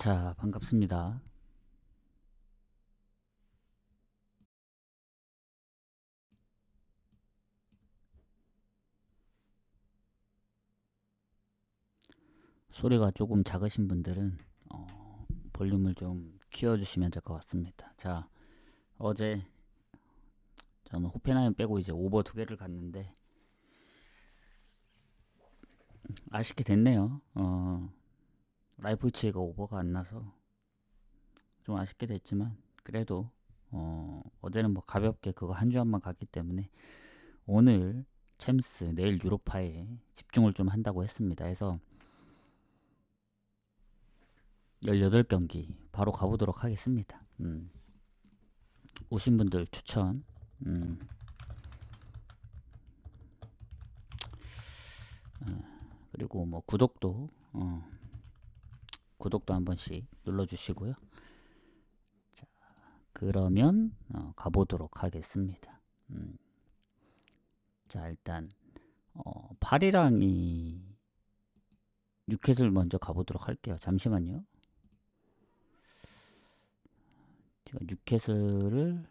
자, 반갑습니다. 소리가 조금 작으신 분들은 볼륨을 좀 키워주시면 될 것 같습니다. 자, 어제 저는 호펜하임 빼고 이제 오버 2개를 갔는데 아쉽게 됐네요. 라이프치히가 오버가 안 나서 좀 아쉽게 됐지만 그래도 어제는 뭐 가볍게 그거 한 주한만 갔기 때문에 오늘 챔스, 내일 유로파에 집중을 좀 한다고 했습니다. 해서 18경기 바로 가보도록 하겠습니다. 오신 분들 추천. 그리고 뭐 구독도 한 번씩 눌러주시고요. 자, 그러면 가보도록 하겠습니다. 자, 일단 파리랑 이 뉴캐슬 먼저 가보도록 할게요. 잠시만요. 제가 뉴캐슬을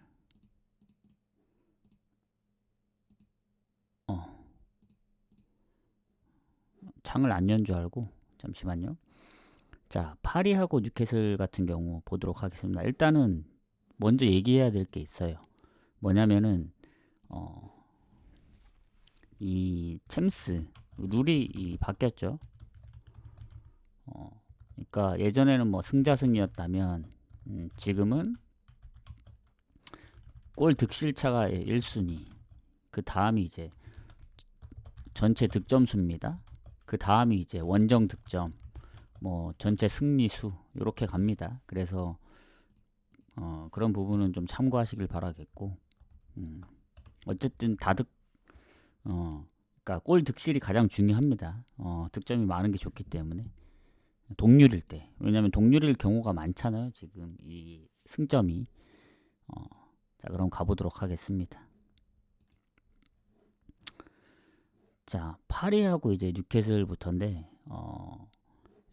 창을 안 연 줄 알고 잠시만요. 자, 파리하고 뉴캐슬 같은 경우 보도록 하겠습니다. 일단은 먼저 얘기해야 될 게 있어요. 뭐냐면은 이 챔스 룰이 바뀌었죠. 그러니까 예전에는 뭐 승자승이었다면 지금은 골 득실차가 1순위, 그 다음이 이제 전체 득점수입니다. 그 다음이 이제 원정 득점, 뭐 전체 승리수 이렇게 갑니다. 그래서 그런 부분은 좀 참고하시길 바라겠고, 어쨌든 그러니까 골 득실이 가장 중요합니다. 득점이 많은 게 좋기 때문에 동률일 때, 왜냐하면 동률일 경우가 많잖아요. 지금 이 승점이. 자, 그럼 가보도록 하겠습니다. 자, 파리하고 이제 뉴캐슬부터인데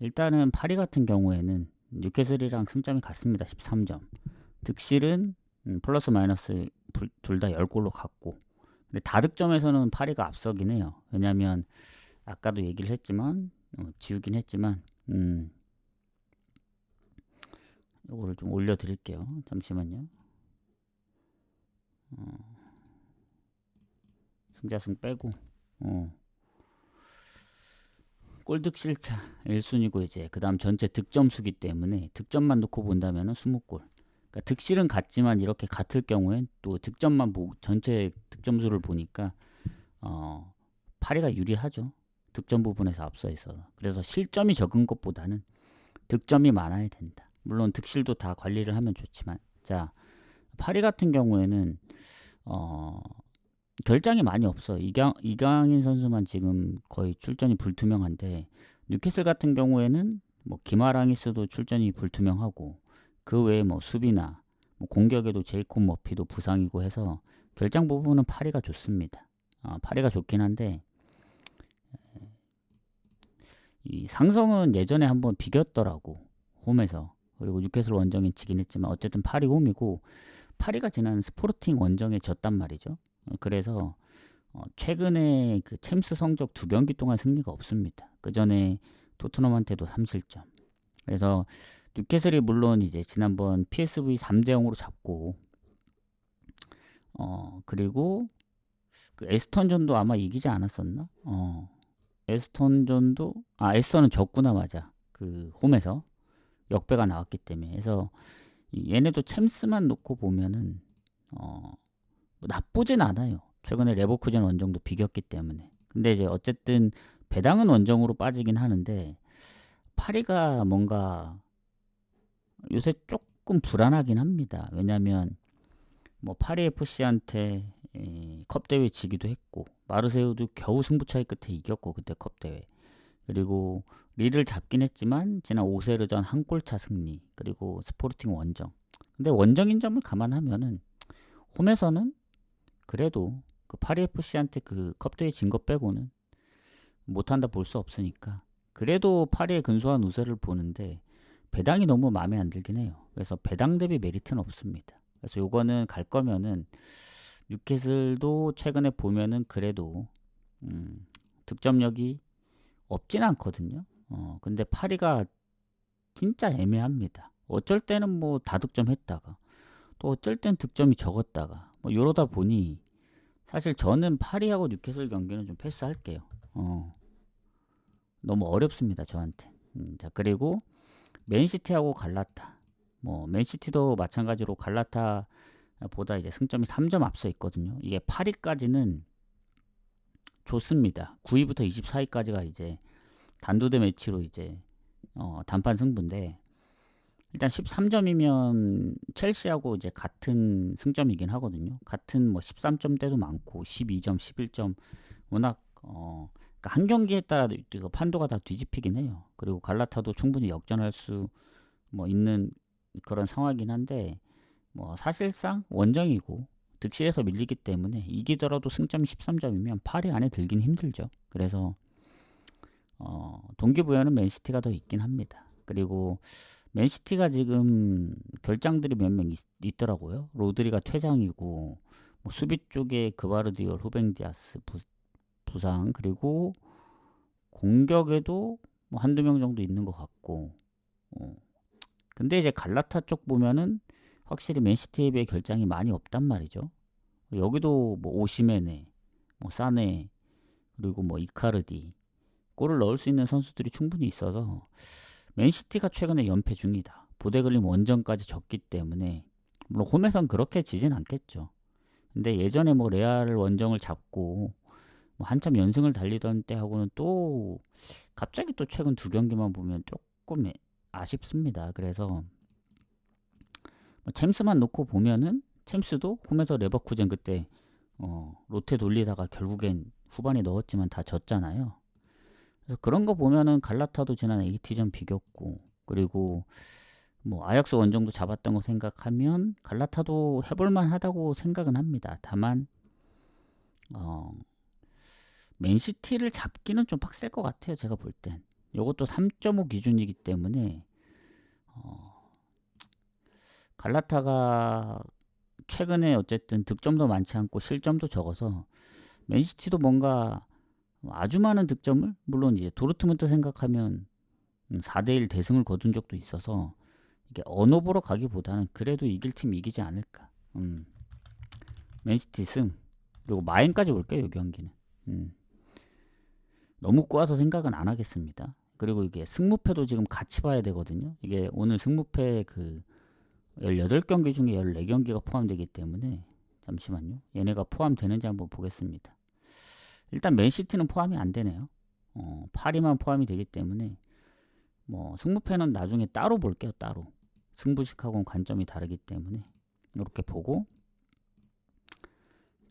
일단은 파리 같은 경우에는 뉴캐슬이랑 승점이 같습니다. 13점. 득실은 플러스 마이너스 둘 다 10골로 같고, 근데 다득점에서는 파리가 앞서긴 해요. 왜냐면 아까도 얘기를 했지만 지우긴 했지만 요거를 좀 올려드릴게요. 잠시만요. 승자승 빼고 골득실차 1순위고 이제 그 다음 전체 득점수기 때문에 득점만 놓고 본다면 20골. 그러니까 득실은 같지만 이렇게 같을 경우엔 또 득점만 보고 전체 득점수를 보니까 파리가 유리하죠. 득점 부분에서 앞서 있어서. 그래서 실점이 적은 것보다는 득점이 많아야 된다. 물론 득실도 다 관리를 하면 좋지만, 자, 파리 같은 경우에는 결장이 많이 없어. 이강인 선수만 지금 거의 출전이 불투명한데, 뉴캐슬 같은 경우에는 뭐 기마랑이스도 출전이 불투명하고, 그 외에 뭐 수비나 뭐 공격에도 제이콥 머피도 부상이고 해서 결장 부분은 파리가 좋습니다. 파리가 좋긴 한데, 이 상성은 예전에 한번 비겼더라고, 홈에서. 그리고 뉴캐슬 원정에 지긴 했지만 어쨌든 파리 홈이고, 파리가 지난 스포르팅 원정에 졌단 말이죠. 그래서 최근에 그 챔스 성적 2경기 동안 승리가 없습니다. 그 전에 토트넘한테도 3실점. 그래서 뉴캐슬이 물론 이제 지난번 PSV 3대0으로 잡고, 그리고 그 에스턴전도 아마 이기지 않았었나? 에스턴전도 에스턴은 졌구나. 맞아. 그 홈에서 역배가 나왔기 때문에. 그래서 얘네도 챔스만 놓고 보면은 뭐 나쁘진 않아요. 최근에 레버쿠젠 원정도 비겼기 때문에. 근데 이제 어쨌든 배당은 원정으로 빠지긴 하는데, 파리가 뭔가 요새 조금 불안하긴 합니다. 왜냐면 뭐 파리 FC한테 컵 대회 지기도 했고, 마르세유도 겨우 승부차이 끝에 이겼고, 그때 컵 대회. 그리고 리를 잡긴 했지만 지난 오세르전 한 골차 승리, 그리고 스포르팅 원정. 근데 원정인 점을 감안하면은 홈에서는 그래도 그 파리 FC한테 그 컵대회 진 거 빼고는 못한다 볼 수 없으니까, 그래도 파리의 근소한 우세를 보는데, 배당이 너무 마음에 안 들긴 해요. 그래서 배당 대비 메리트는 없습니다. 그래서 요거는 갈 거면은 뉴캐슬도 최근에 보면은 그래도 득점력이 없진 않거든요. 근데 파리가 진짜 애매합니다. 어쩔 때는 뭐 다득점 했다가 또 어쩔 땐 득점이 적었다가 뭐 이러다 보니 사실 저는 파리하고 뉴캐슬 경기는 좀 패스할게요. 너무 어렵습니다 저한테. 자, 그리고 맨시티하고 갈라타. 뭐 맨시티도 마찬가지로 갈라타보다 이제 승점이 3점 앞서 있거든요. 이게 8위까지는 좋습니다. 9위부터 24위까지가 이제 단두대 매치로 이제 단판 승부인데, 일단 13점이면 첼시하고 이제 같은 승점이긴 하거든요. 같은 뭐 13점대도 많고 12점, 11점 워낙 그러니까 한 경기에 따라 이거 판도가 다 뒤집히긴 해요. 그리고 갈라타도 충분히 역전할 수 뭐 있는 그런 상황이긴 한데, 뭐 사실상 원정이고 득실에서 밀리기 때문에 이기더라도 승점이 13점이면 8위 안에 들긴 힘들죠. 그래서 동기부여는 맨시티가 더 있긴 합니다. 그리고 맨시티가 지금 결장들이 몇 명 있더라고요. 로드리가 퇴장이고 뭐 수비 쪽에 그바르디올, 후벤디아스 부상, 그리고 공격에도 뭐 한두 명 정도 있는 것 같고. 근데 이제 갈라타 쪽 보면은 확실히 맨시티에 비해 결장이 많이 없단 말이죠. 여기도 뭐 오시메네, 뭐 사네, 그리고 뭐 이카르디 골을 넣을 수 있는 선수들이 충분히 있어서 맨시티가 최근에 연패 중이다. 보데글림 원정까지 졌기 때문에 물론 홈에선 그렇게 지진 않겠죠. 근데 예전에 뭐 레알 원정을 잡고 뭐 한참 연승을 달리던 때하고는 또 갑자기 또 최근 두 경기만 보면 조금 아쉽습니다. 그래서 뭐 챔스만 놓고 보면은 챔스도 홈에서 레버쿠젠 그때 롯데 돌리다가 결국엔 후반에 넣었지만 다 졌잖아요. 그래서 그런 거 보면은 갈라타도 지난 AT전 비겼고, 그리고 뭐 아약스 원정도 잡았던 거 생각하면 갈라타도 해볼만 하다고 생각은 합니다. 다만 맨시티를 잡기는 좀 빡셀 것 같아요. 제가 볼 땐. 이것도 3.5 기준이기 때문에 갈라타가 최근에 어쨌든 득점도 많지 않고 실점도 적어서 맨시티도 뭔가 아주 많은 득점을, 물론 이제 도르트문트 생각하면 4대1 대승을 거둔 적도 있어서 이게 언어보러 가기보다는 그래도 이길 팀 이기지 않을까. 맨시티 승. 그리고 마인까지 볼게요. 이 경기는. 너무 꼬아서 생각은 안 하겠습니다. 그리고 이게 승무패도 지금 같이 봐야 되거든요. 이게 오늘 승무패 그 18경기 중에 14경기가 포함되기 때문에, 잠시만요. 얘네가 포함되는지 한번 보겠습니다. 일단 맨시티는 포함이 안 되네요. 파리만 포함이 되기 때문에 뭐 승무패는 나중에 따로 볼게요. 따로. 승부식하고는 관점이 다르기 때문에 이렇게 보고,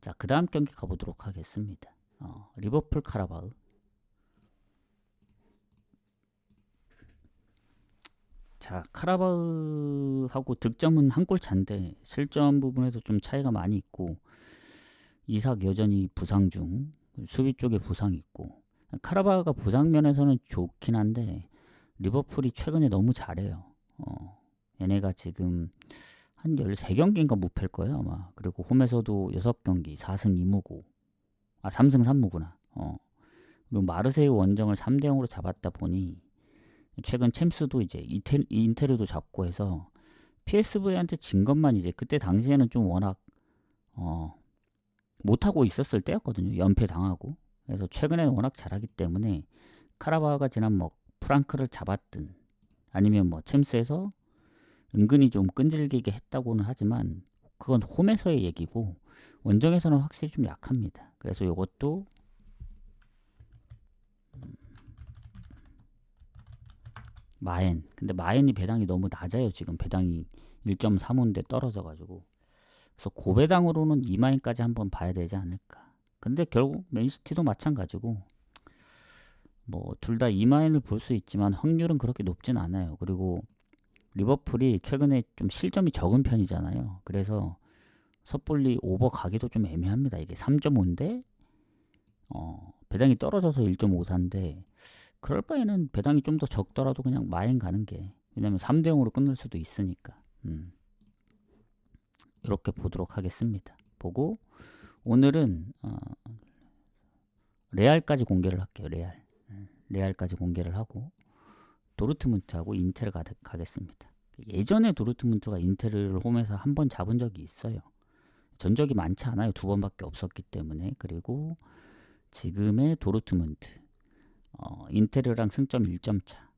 자, 그 다음 경기 가보도록 하겠습니다. 리버풀 카라바흐. 자, 카라바흐하고 득점은 한 골 차인데 실점 부분에서 좀 차이가 많이 있고, 이삭 여전히 부상 중, 수비 쪽에 부상이 있고, 카라바흐가 부상면에서는 좋긴 한데 리버풀이 최근에 너무 잘해요. 얘네가 지금 한 13경기인가 무패일 거예요 아마. 그리고 홈에서도 6경기 4승 2무고 3승 3무구나. 그리고 마르세유 원정을 3대0으로 잡았다 보니 최근 챔스도 이제 인테르도 잡고 해서 PSV한테 진 것만 이제 그때 당시에는 좀 워낙 못하고 있었을 때였거든요. 연패 당하고. 그래서 최근에는 워낙 잘하기 때문에 카라바흐가 지난 뭐 프랑크를 잡았든 아니면 뭐 챔스에서 은근히 좀 끈질기게 했다고는 하지만 그건 홈에서의 얘기고 원정에서는 확실히 좀 약합니다. 그래서 이것도 마엔. 근데 마엔이 배당이 너무 낮아요. 지금 배당이 1.35인데 떨어져가지고. 그래서 고배당으로는 2마인까지 한번 봐야 되지 않을까. 근데 결국 맨시티도 마찬가지고 뭐 둘 다 2마인을 볼 수 있지만 확률은 그렇게 높진 않아요. 그리고 리버풀이 최근에 좀 실점이 적은 편이잖아요. 그래서 섣불리 오버 가기도 좀 애매합니다. 이게 3.5인데 배당이 떨어져서 1.54인데 그럴 바에는 배당이 좀 더 적더라도 그냥 마인 가는 게 왜냐면 3대 0으로 끝날 수도 있으니까. 이렇게 보도록 하겠습니다. 보고 오늘은 레알까지 공개를 할게요. 레알까지 공개를 하고 도르트문트하고 인테를 가겠습니다. 예전에 도르트문트가 인테를 홈에서 한 번 잡은 적이 있어요. 전적이 많지 않아요. 2번밖에 없었기 때문에. 그리고 지금의 도르트문트 인테르랑 승점 1점 차.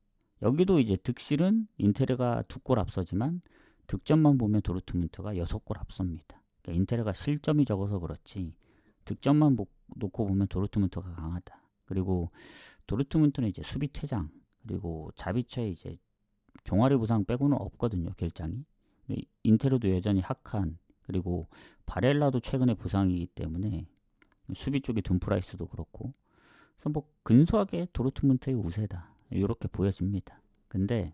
여기도 이제 득실은 인테르가 2골 앞서지만 득점만 보면 도르트문트가 6골 앞섭니다. 그러니까 인테르가 실점이 적어서 그렇지 득점만 놓고 보면 도르트문트가 강하다. 그리고 도르트문트는 이제 수비 퇴장 그리고 자비처에 이제 종아리 부상 빼고는 없거든요. 결장이. 근데 인테르도 여전히 하칸 그리고 바렐라도 최근에 부상이기 때문에 수비 쪽에 둠프라이스도 그렇고 그래서 뭐 근소하게 도르트문트의 우세다. 이렇게 보여집니다. 근데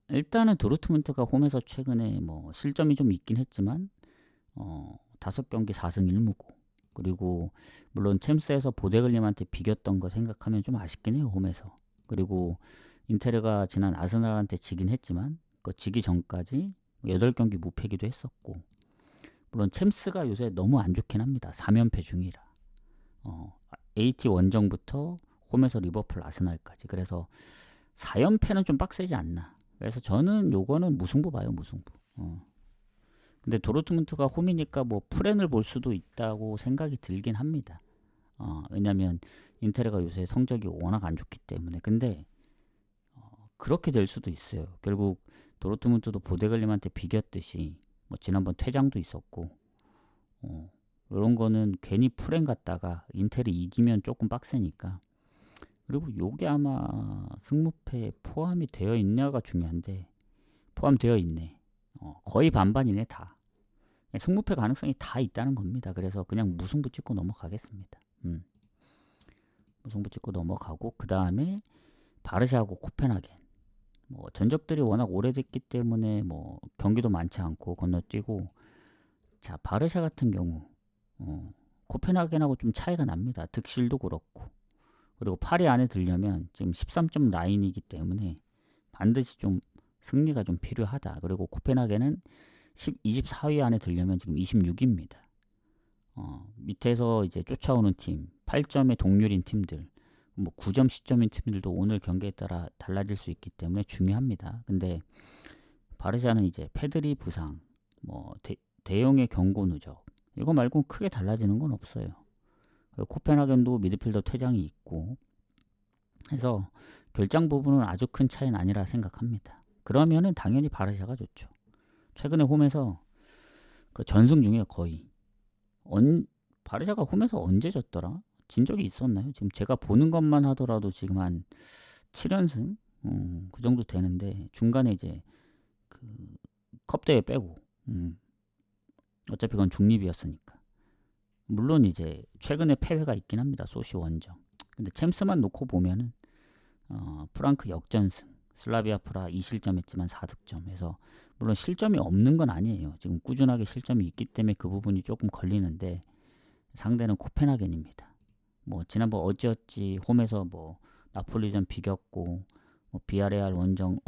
일단은 도르트문트가 홈에서 최근에 뭐 실점이 좀 있긴 했지만 5경기 4승 1무고 그리고 물론 챔스에서 보데글림한테 비겼던 거 생각하면 좀 아쉽긴 해요. 홈에서. 그리고 인테르가 지난 아스날한테 지긴 했지만 그 지기 전까지 8경기 무패기도 했었고 물론 챔스가 요새 너무 안 좋긴 합니다. 3연패 중이라 AT 원정부터 홈에서 리버풀 아스날까지 그래서 4연패는 좀 빡세지 않나. 그래서 저는 요거는 무승부 봐요. 무승부. 근데 도르트문트가 홈이니까 뭐 프렌을 볼 수도 있다고 생각이 들긴 합니다. 왜냐면 인테르가 요새 성적이 워낙 안 좋기 때문에. 근데 그렇게 될 수도 있어요. 결국 도르트문트도 보데글림한테 비겼듯이 뭐 지난번 퇴장도 있었고 이런 거는 괜히 프렌 갔다가 인테르 이기면 조금 빡세니까. 그리고 요게 아마 승무패에 포함이 되어 있냐가 중요한데 포함되어 있네. 거의 반반이네 다. 승무패 가능성이 다 있다는 겁니다. 그래서 그냥 무승부 찍고 넘어가겠습니다. 무승부 찍고 넘어가고 그 다음에 바르샤하고 코펜하겐. 뭐 전적들이 워낙 오래됐기 때문에 뭐 경기도 많지 않고 건너뛰고 자 바르샤 같은 경우 코펜하겐하고 좀 차이가 납니다. 득실도 그렇고 그리고 8위 안에 들려면 지금 13점 라인이기 때문에 반드시 좀 승리가 좀 필요하다. 그리고 코펜하겐은 24위 안에 들려면 지금 26위입니다. 밑에서 이제 쫓아오는 팀, 8점의 동률인 팀들, 뭐 9점, 10점인 팀들도 오늘 경기에 따라 달라질 수 있기 때문에 중요합니다. 근데 바르샤는 이제 페드리 부상, 뭐 대형의 경고 누적 이거 말고 크게 달라지는 건 없어요. 코펜하겐도 미드필더 퇴장이 있고 해서 결장 부분은 아주 큰 차이는 아니라 생각합니다. 그러면은 당연히 바르샤가 좋죠. 최근에 홈에서 그 전승 중에 거의 바르샤가 홈에서 언제 졌더라? 진 적이 있었나요? 지금 제가 보는 것만 하더라도 지금 한 7연승 그 정도 되는데 중간에 이제 그 컵대회 빼고 어차피 그건 중립이었으니까 물론 이제 최근에 패배가 있긴 합니다. 소시 원정. 근데 챔스만 놓고 보면은 프랑크 역전승, 슬라비아 프라 2실점했지만 4득점 해서 물론 실점이 없는 건 아니에요. 지금 꾸준하게 실점이 있기 때문에 그 부분이 조금 걸리는데 상대는 코펜하겐입니다. 뭐 지난번 어찌어찌 홈에서 뭐 나폴리전 비겼고 뭐 비아레알 원정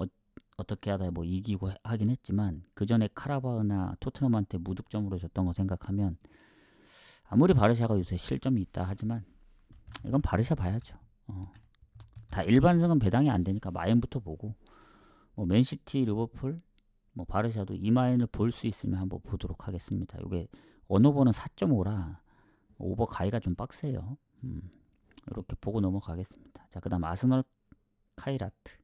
어떻게 하다 뭐 이기고 하긴 했지만 그 전에 카라바흐나 토트넘한테 무득점으로 졌던 거 생각하면 아무리 바르샤가 요새 실점이 있다 하지만 이건 바르샤 봐야죠. 다 일반승은 배당이 안 되니까 마인부터 보고 뭐 맨시티, 리버풀, 뭐 바르샤도 이 마인을 볼 수 있으면 한번 보도록 하겠습니다. 이게 언오버는 4.5라 오버 가이가 좀 빡세요. 이렇게 보고 넘어가겠습니다. 자, 그다음 아스널 카이라트.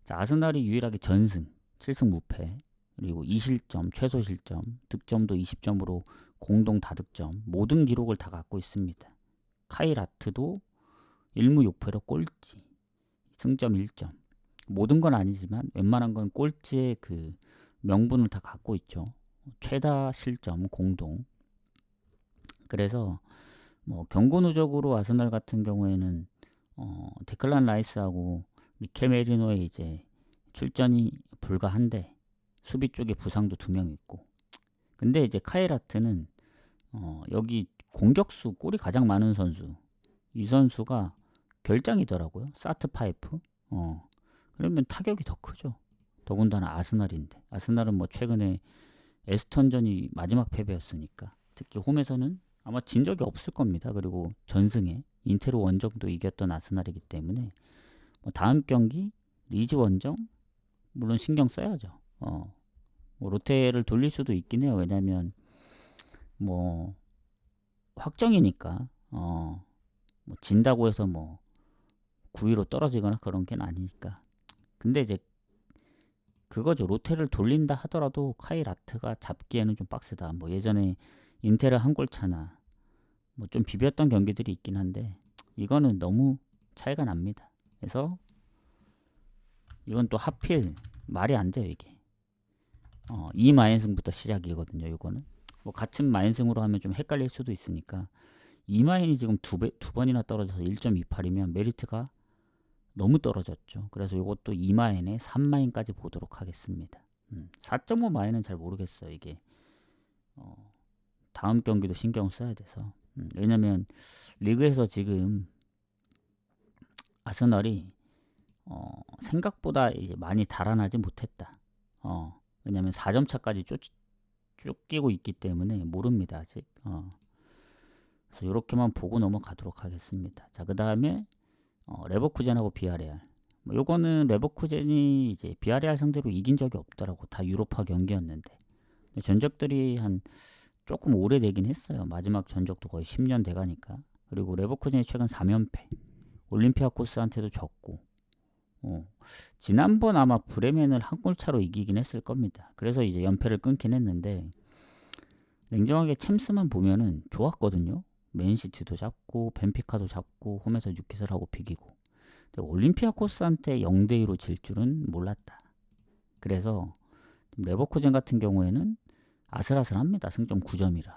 자, 아스날이 유일하게 전승, 7승 무패, 그리고 2실점, 최소 실점, 득점도 20점으로 공동 다득점, 모든 기록을 다 갖고 있습니다. 카이라트도 1무 6패로 꼴찌, 승점 1점. 모든 건 아니지만 웬만한 건 꼴찌의 그 명분을 다 갖고 있죠. 최다 실점 공동. 그래서 뭐 경고 누적으로 아스날 같은 경우에는 데클란 라이스하고 미켈 메리노의 이제 출전이 불가한데 수비 쪽에 부상도 2명 있고. 근데 이제 카이라트는 여기 공격수 골이 가장 많은 선수. 이 선수가 결장이더라고요. 사트 파이프. 그러면 타격이 더 크죠. 더군다나 아스날인데. 아스날은 뭐 최근에 에스턴전이 마지막 패배였으니까. 특히 홈에서는 아마 진 적이 없을 겁니다. 그리고 전승에 인테르 원정도 이겼던 아스날이기 때문에 뭐 다음 경기 리즈 원정 물론 신경 써야죠. 뭐 롯데를 돌릴 수도 있긴 해요. 왜냐면 뭐 확정이니까 뭐 진다고 해서 뭐 9위로 떨어지거나 그런 게 아니니까. 근데 이제 그거죠. 롯데를 돌린다 하더라도 카일 아트가 잡기에는 좀 빡세다. 뭐 예전에 인테르 한 골 차나 뭐 좀 비볐던 경기들이 있긴 한데 이거는 너무 차이가 납니다. 그래서 이건 또 하필 말이 안 돼요. 이게 2마인승부터 시작이거든요. 이거는 뭐 같은 마인승으로 하면 좀 헷갈릴 수도 있으니까 2마인이 지금 두 번이나 떨어져서 1.28이면 메리트가 너무 떨어졌죠. 그래서 이것도 2마인에 3마인까지 보도록 하겠습니다. 4.5마인은 잘 모르겠어요. 이게 다음 경기도 신경 써야 돼서 왜냐면 리그에서 지금 아스널이 생각보다 이제 많이 달아나지 못했다. 왜냐면 4점 차까지 쫓기고 있기 때문에 모릅니다 아직. 그래서 이렇게만 보고 넘어가도록 하겠습니다. 자, 그 다음에 레버쿠젠하고 비아레알. 뭐 요거는 레버쿠젠이 이제 비아레알 상대로 이긴 적이 없더라고. 다 유로파 경기였는데 전적들이 한 조금 오래되긴 했어요. 마지막 전적도 거의 10년 돼가니까. 그리고 레버쿠젠이 최근 3연패. 올림피아코스한테도 졌고. 지난번 아마 브레멘을 한 골 차로 이기긴 했을 겁니다. 그래서 이제 연패를 끊긴 했는데 냉정하게 챔스만 보면은 좋았거든요. 맨시티도 잡고 벤피카도 잡고 홈에서 뉴캐슬하고 비기고. 근데 올림피아코스한테 0대2로 질 줄은 몰랐다. 그래서 레버쿠젠 같은 경우에는 아슬아슬합니다. 승점 9점이라.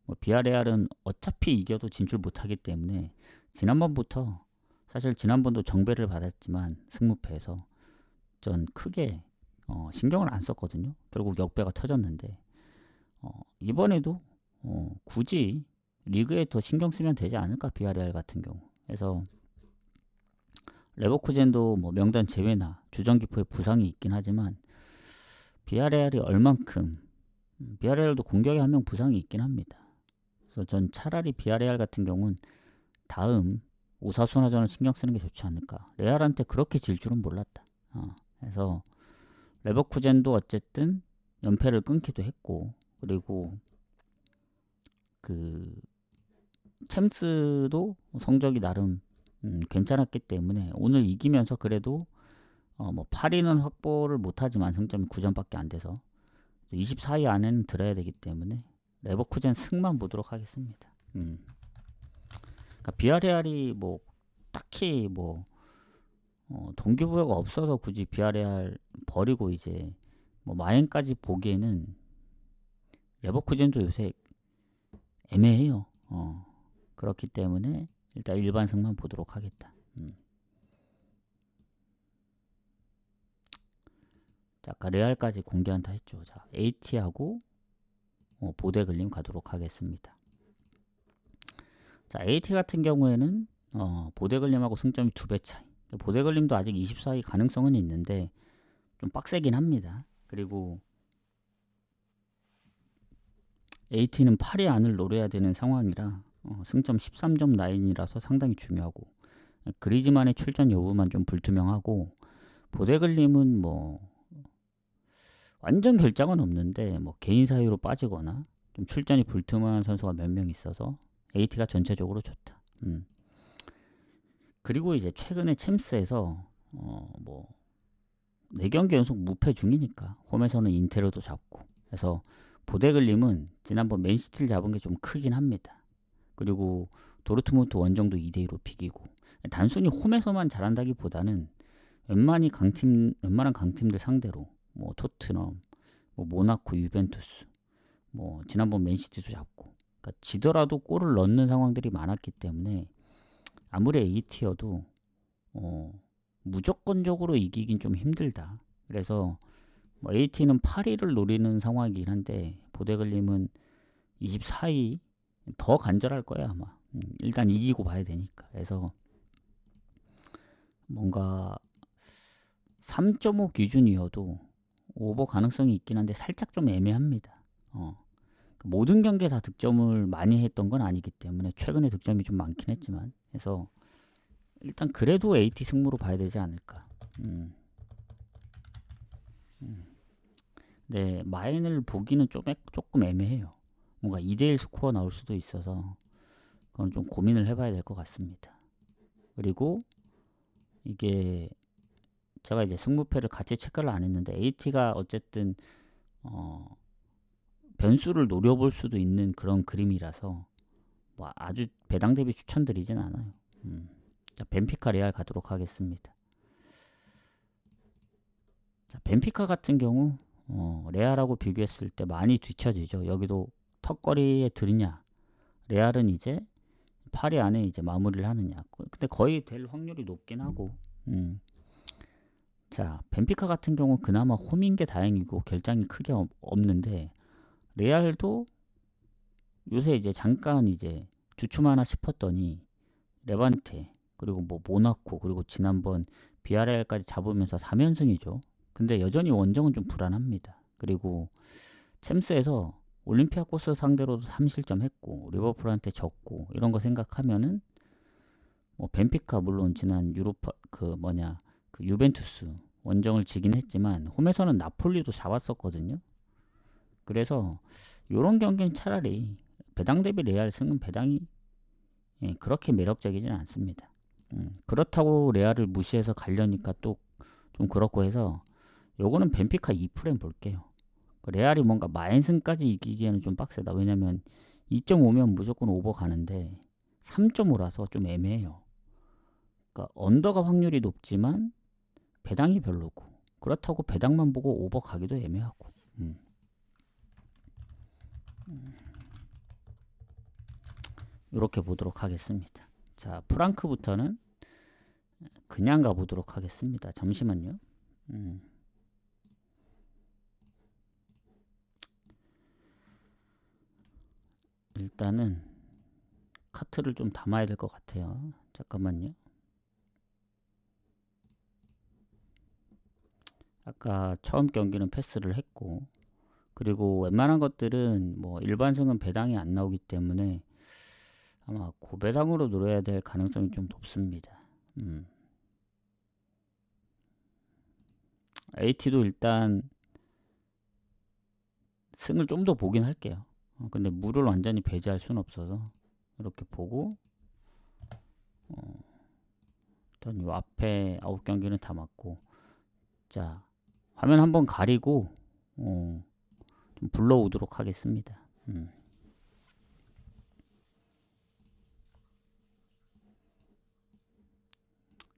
뭐 비아레알은 어차피 이겨도 진출 못하기 때문에 지난번부터 사실 지난번도 정배를 받았지만 승무패에서 전 크게 신경을 안 썼거든요. 결국 역배가 터졌는데 이번에도 굳이 리그에 더 신경 쓰면 되지 않을까 비아레알 같은 경우. 그래서 레버쿠젠도 뭐 명단 제외나 주전기포에 부상이 있긴 하지만 비아레알이 얼만큼 비아레알도 공격에 한 명 부상이 있긴 합니다. 그래서 전 차라리 비아레알 같은 경우는 다음 오사수나전을 신경 쓰는 게 좋지 않을까. 레알한테 그렇게 질 줄은 몰랐다. 그래서 레버쿠젠도 어쨌든 연패를 끊기도 했고 그리고 그 챔스도 성적이 나름 괜찮았기 때문에 오늘 이기면서 그래도 뭐 8위는 확보를 못하지만 승점이 9점밖에 안 돼서 24위 안에는 들어야 되기 때문에 레버쿠젠 승만 보도록 하겠습니다. 그러니까 비아레알이 뭐 딱히 뭐 동기부여가 없어서 굳이 비아레알 버리고 이제 뭐 마엔까지 보기에는 레버쿠젠도 요새 애매해요. 그렇기 때문에 일단 일반 승만 보도록 하겠다. 자, 아까 레알까지 공개한다 했죠. 자, AT하고 보데글림 가도록 하겠습니다. 자, AT 같은 경우에는 보데글림하고 승점이 2배 차이. 보데글림도 아직 24위 가능성은 있는데 좀 빡세긴 합니다. 그리고 AT는 8위 안을 노려야 되는 상황이라 승점 13점 라인이라서 상당히 중요하고 그리즈만의 출전 여부만 좀 불투명하고 보데글림은 뭐 완전 결장은 없는데 뭐 개인 사유로 빠지거나 좀 출전이 불투명한 선수가 몇 명 있어서 AT가 전체적으로 좋다. 그리고 이제 최근에 챔스에서 뭐 4경기 연속 무패 중이니까 홈에서는 인테르도 잡고 그래서 보데글림은 지난번 맨시티를 잡은 게 좀 크긴 합니다. 그리고 도르트문트 원정도 2대2로 비기고 단순히 홈에서만 잘한다기보다는 웬만한 강팀들 상대로 뭐 토트넘, 뭐 모나코, 유벤투스, 뭐 지난번 맨시티도 잡고 그러니까 지더라도 골을 넣는 상황들이 많았기 때문에 아무리 A티어도 무조건적으로 이기긴 좀 힘들다. 그래서 뭐 A티는 8위를 노리는 상황이긴 한데 보데글림은 24위 더 간절할 거야 아마. 일단 이기고 봐야 되니까. 그래서 뭔가 3.5 기준이어도 오버 가능성이 있긴 한데 살짝 좀 애매합니다. 모든 경기에 다 득점을 많이 했던 건 아니기 때문에 최근에 득점이 좀 많긴 했지만, 그래서 일단 그래도 AT 승부로 봐야 되지 않을까. 네, 마인을 보기는 조금 애매해요. 뭔가 2대1 스코어 나올 수도 있어서 그건 좀 고민을 해봐야 될 것 같습니다. 그리고 이게 제가 이제 승부패를 같이 체크를 안 했는데 AT가 어쨌든 변수를 노려볼 수도 있는 그런 그림이라서 뭐 아주 배당 대비 추천드리진 않아요. 자, 벤피카 레알 가도록 하겠습니다. 자, 벤피카 같은 경우 레알하고 비교했을 때 많이 뒤처지죠. 여기도 턱걸이에 들냐. 레알은 이제 8위 안에 이제 마무리를 하느냐. 근데 거의 될 확률이 높긴 하고. 자, 벤피카 같은 경우 그나마 홈인 게 다행이고 결장이 크게 없는데, 레알도 요새 이제 잠깐 이제 주춤하나 싶었더니 레반테 그리고 뭐 모나코 그리고 지난번 비아레알까지 잡으면서 3연승이죠. 근데 여전히 원정은 좀 불안합니다. 그리고 챔스에서 올림피아코스 상대로도 3실점 했고 리버풀한테 졌고 이런 거 생각하면은 뭐 벤피카 물론 지난 유로파 그 유벤투스 원정을 지긴 했지만 홈에서는 나폴리도 잡았었거든요. 그래서 요런 경기는 차라리 배당 대비 레알 승은 배당이 그렇게 매력적이진 않습니다. 그렇다고 레알을 무시해서 가려니까 또 좀 그렇고 해서 요거는 벤피카 2프레임 볼게요. 레알이 뭔가 마인승까지 이기기에는 좀 빡세다. 왜냐면 2.5면 무조건 오버 가는데 3.5라서 좀 애매해요. 그러니까 언더가 확률이 높지만 배당이 별로고, 그렇다고 배당만 보고 오버 가기도 애매하고. 이렇게 보도록 하겠습니다. 자, 프랑크부터는 그냥 가보도록 하겠습니다. 잠시만요. 일단은 카트를 좀 담아야 될 것 같아요. 잠깐만요. 아까 처음 경기는 패스를 했고, 그리고 웬만한 것들은 뭐 일반승은 배당이 안 나오기 때문에 아마 고배당으로 노려야 될 가능성이 좀 높습니다. AT도 일단 승을 좀 더 보긴 할게요. 근데 물을 완전히 배제할 수는 없어서 이렇게 보고, 일단 이 앞에 9경기는 다 맞고, 자, 화면 한번 가리고 좀 불러오도록 하겠습니다.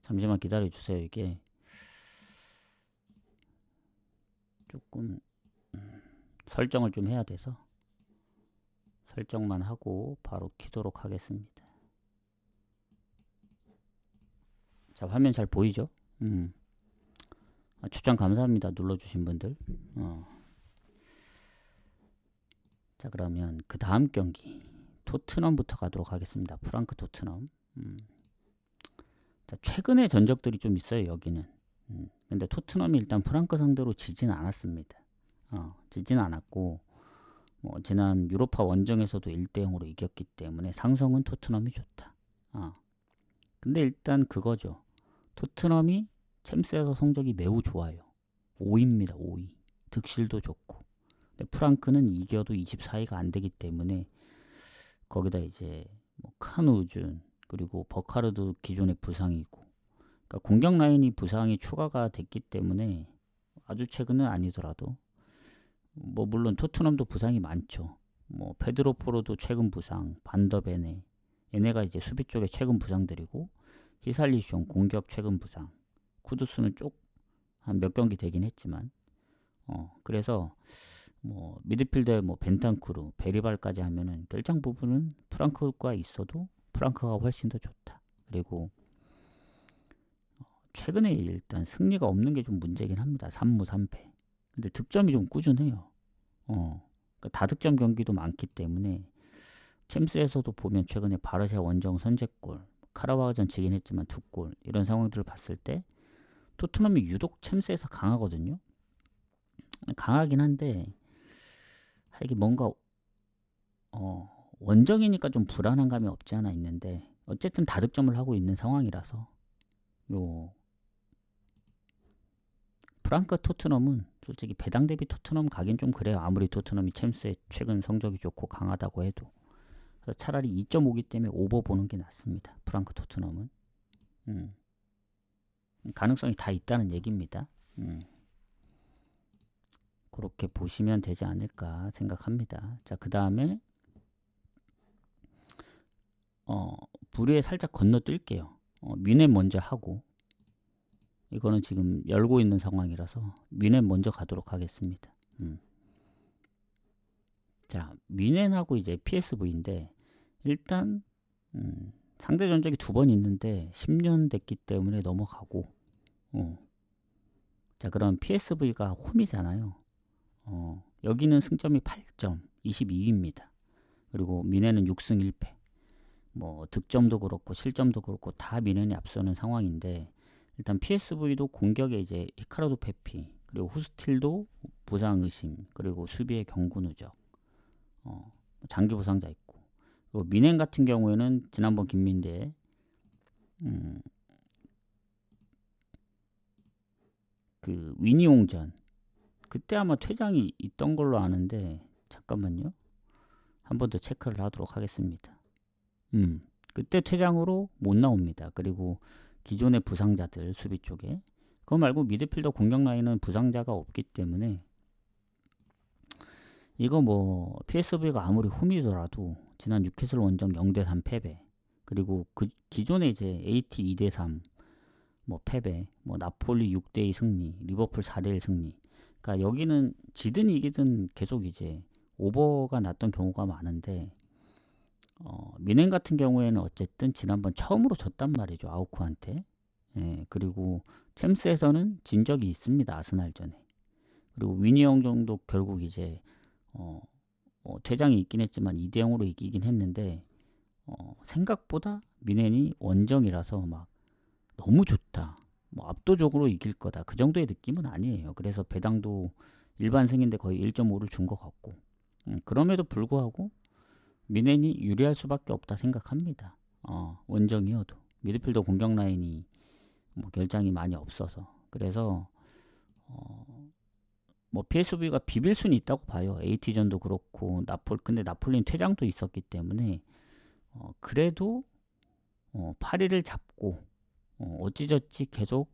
잠시만 기다려 주세요. 이게 조금 설정을 좀 해야 돼서 설정만 하고 바로 키도록 하겠습니다. 자, 화면 잘 보이죠? 추천 감사합니다. 눌러주신 분들. 자, 그러면 그 다음 경기 토트넘부터 가도록 하겠습니다. 프랑크 토트넘. 자, 최근에 전적들이 좀 있어요. 여기는. 근데 토트넘이 일단 프랑크 상대로 지진 않았습니다. 지진 않았고, 뭐 지난 유로파 원정에서도 1대0으로 이겼기 때문에 상성은 토트넘이 좋다. 근데 일단 그거죠. 토트넘이 챔스에서 성적이 매우 좋아요. 5위입니다. 5위. 득실도 좋고. 근데 프랑크는 이겨도 24위가 안 되기 때문에 거기다 이제 뭐 칸우준 그리고 버카르도 기존의 부상이고, 그러니까 공격 라인이 부상이 추가가 됐기 때문에 아주 최근은 아니더라도 뭐 물론 토트넘도 부상이 많죠. 뭐 페드로 포로도 최근 부상, 반더베네 얘네가 이제 수비 쪽에 최근 부상들이고, 히살리숑 공격 최근 부상, 쿠두스는 쪽 한 몇 경기 되긴 했지만 그래서 뭐 미드필더에 뭐 벤탄쿠르, 베리발까지 하면은 결장 부분은 프랑크가 있어도 프랑크가 훨씬 더 좋다. 그리고 최근에 일단 승리가 없는 게 좀 문제긴 합니다. 3무 3패. 근데 득점이 좀 꾸준해요. 그러니까 다득점 경기도 많기 때문에 챔스에서도 보면 최근에 바르샤 원정 선제골, 카라바오전 지긴 했지만 2골 이런 상황들을 봤을 때 토트넘이 유독 챔스에서 강하거든요. 강하긴 한데 이게 뭔가 원정이니까 좀 불안한 감이 없지 않아 있는데 어쨌든 다득점을 하고 있는 상황이라서 요 프랑크 토트넘은 솔직히 배당 대비 토트넘 가긴 좀 그래요. 아무리 토트넘이 챔스에 최근 성적이 좋고 강하다고 해도. 그래서 차라리 2.5기 때문에 오버 보는 게 낫습니다. 프랑크 토트넘은. 가능성이 다 있다는 얘기입니다. 그렇게 보시면 되지 않을까 생각합니다. 자, 그 다음에 부류에 살짝 건너뛸게요. 뮌헨 먼저 하고 이거는 지금 열고 있는 상황이라서 뮌헨 먼저 가도록 하겠습니다. 자, 뮌헨하고 이제 PSV인데 일단 상대 전적이 2번 있는데 10년 됐기 때문에 넘어가고 자, 그럼 PSV가 홈이잖아요. 여기는 승점이 8점, 22위입니다. 그리고 뮌헨은 6승 1패. 뭐 득점도 그렇고 실점도 그렇고 다 뮌헨이 앞서는 상황인데 일단 PSV도 공격에 이제 히카르도 페피 그리고 후스틸도 부상 의심 그리고 수비에 경고 누적 장기 부상자 있고 그리고 뮌헨 같은 경우에는 지난번 김민대 그 위니옹전 그때 아마 퇴장이 있던 걸로 아는데 잠깐만요. 한 번 더 체크를 하도록 하겠습니다. 그때 퇴장으로 못 나옵니다. 그리고 기존의 부상자들 수비 쪽에 그거 말고 미드필더 공격 라인은 부상자가 없기 때문에 이거 뭐 PSV가 아무리 홈이더라도 지난 뉴캐슬 원정 0대3 패배 그리고 그 기존에 이제 AT 2대3 뭐 패배 뭐 나폴리 6대2 승리 리버풀 4대1 승리 그러니까 여기는 지든 이기든 계속 이제 오버가 났던 경우가 많은데 뮌헨 같은 경우에는 어쨌든 지난번 처음으로 졌단 말이죠. 아우크한테. 예, 그리고 챔스에서는 진 적이 있습니다. 아스날전에. 그리고 위니영 정도 결국 이제 퇴장이 있긴 했지만 2대0으로 이기긴 했는데 생각보다 뮌헨이 원정이라서 막 너무 좋다. 뭐 압도적으로 이길 거다. 그 정도의 느낌은 아니에요. 그래서 배당도 일반 승인데 거의 1.5를 준 것 같고 그럼에도 불구하고 뮌헨이 유리할 수밖에 없다 생각합니다. 원정이어도 미드필더 공격 라인이 뭐 결장이 많이 없어서 그래서 뭐 PSV가 비빌 수는 있다고 봐요. AT전도 그렇고 근데 나폴리는 퇴장도 있었기 때문에 그래도 8위를 잡고 어찌저찌 계속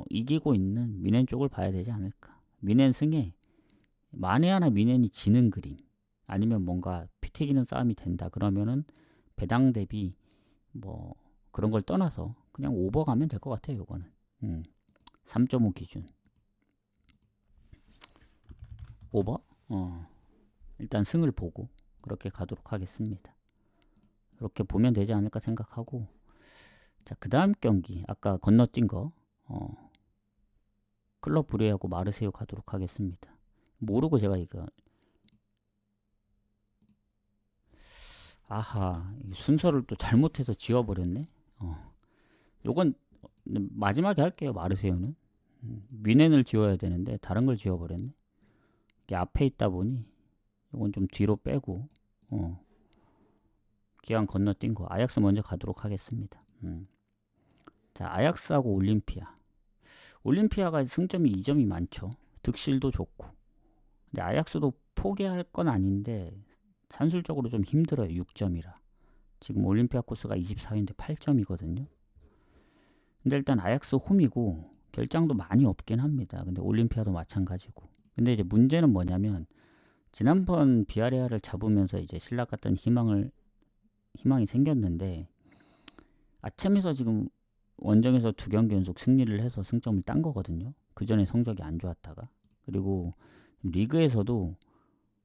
이기고 있는 뮌헨 쪽을 봐야 되지 않을까. 뮌헨 승에 만에 하나 뮌헨이 지는 그림 아니면 뭔가 피 튀기는 싸움이 된다 그러면은 배당 대비 뭐 그런 걸 떠나서 그냥 오버 가면 될 것 같아요. 요거는 3.5 기준 오버 일단 승을 보고 그렇게 가도록 하겠습니다. 이렇게 보면 되지 않을까 생각하고 자, 그 다음 경기 아까 건너뛴 거 클럽 브레하고 마르세유 가도록 하겠습니다. 모르고 제가 이거 아하 순서를 또 잘못해서 지워버렸네. 요건 마지막에 할게요. 마르세유는 뮌헨을 지워야 되는데 다른 걸 지워버렸네. 이게 앞에 있다 보니 요건 좀 뒤로 빼고 기왕 건너뛴 거 아약스 먼저 가도록 하겠습니다. 자, 아약스하고 올림피아가 승점이 2점이 많죠. 득실도 좋고 근데 아약스도 포기할 건 아닌데 산술적으로 좀 힘들어요. 6점이라 지금 올림피아코스가 24위인데 8점이거든요. 근데 일단 아약스 홈이고 결장도 많이 없긴 합니다. 근데 올림피아도 마찬가지고 근데 이제 문제는 뭐냐면 지난번 비아레알을 잡으면서 이제 신락 같던 희망이 생겼는데 아침에서 지금 원정에서 2경기 연속 승리를 해서 승점을 딴 거거든요. 그 전에 성적이 안 좋았다가 그리고 리그에서도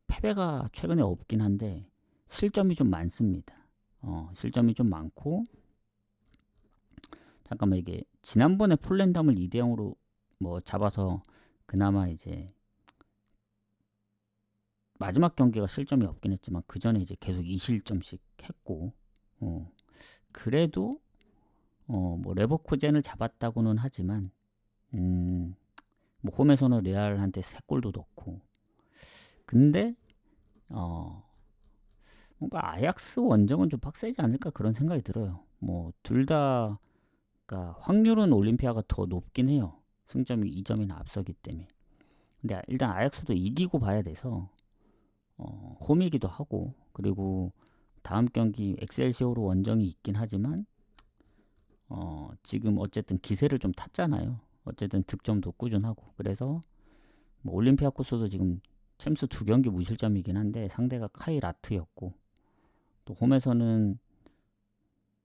패배가 최근에 없긴 한데 실점이 좀 많습니다. 실점이 좀 많고 잠깐만 이게 지난번에 폴란담을 2대0으로 뭐 잡아서 그나마 이제 마지막 경기가 실점이 없긴 했지만 그 전에 이제 계속 2실점씩 했고 그래도 뭐 레버쿠젠을 잡았다고는 하지만 뭐 홈에서는 레알한테 3골도 넣고, 근데 뭔가 아약스 원정은 좀 빡세지 않을까 그런 생각이 들어요. 뭐 둘 다 확률은 올림피아가 더 높긴 해요. 승점이 2점이나 앞서기 때문에. 근데 일단 아약스도 이기고 봐야 돼서 홈이기도 하고, 그리고 다음 경기 엑셀시오로 원정이 있긴 하지만 지금 어쨌든 기세를 좀 탔잖아요. 어쨌든 득점도 꾸준하고, 그래서 뭐 올림피아코스도 지금 챔스 2경기 무실점이긴 한데 상대가 카이 라트였고, 또 홈에서는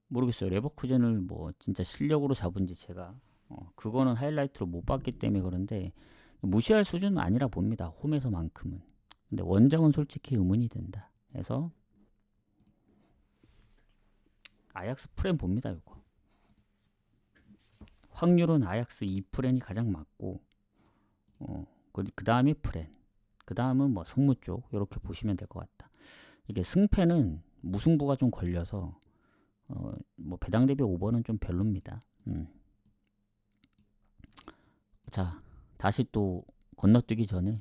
모르겠어요. 레버쿠젠을 뭐 진짜 실력으로 잡은지 제가 그거는 하이라이트로 못 봤기 때문에 그런데 무시할 수준은 아니라 봅니다. 홈에서만큼은. 근데 원정은 솔직히 의문이 된다. 그래서 아약스 프렌 봅니다. 이거 확률은 아약스 2프렌이 가장 맞고, 그 다음이 프렌, 그 다음은 뭐 승무 쪽, 이렇게 보시면 될 것 같다. 이게 승패는 무승부가 좀 걸려서 뭐 배당 대비 오버는 좀 별로입니다. 자, 다시 또 건너뛰기 전에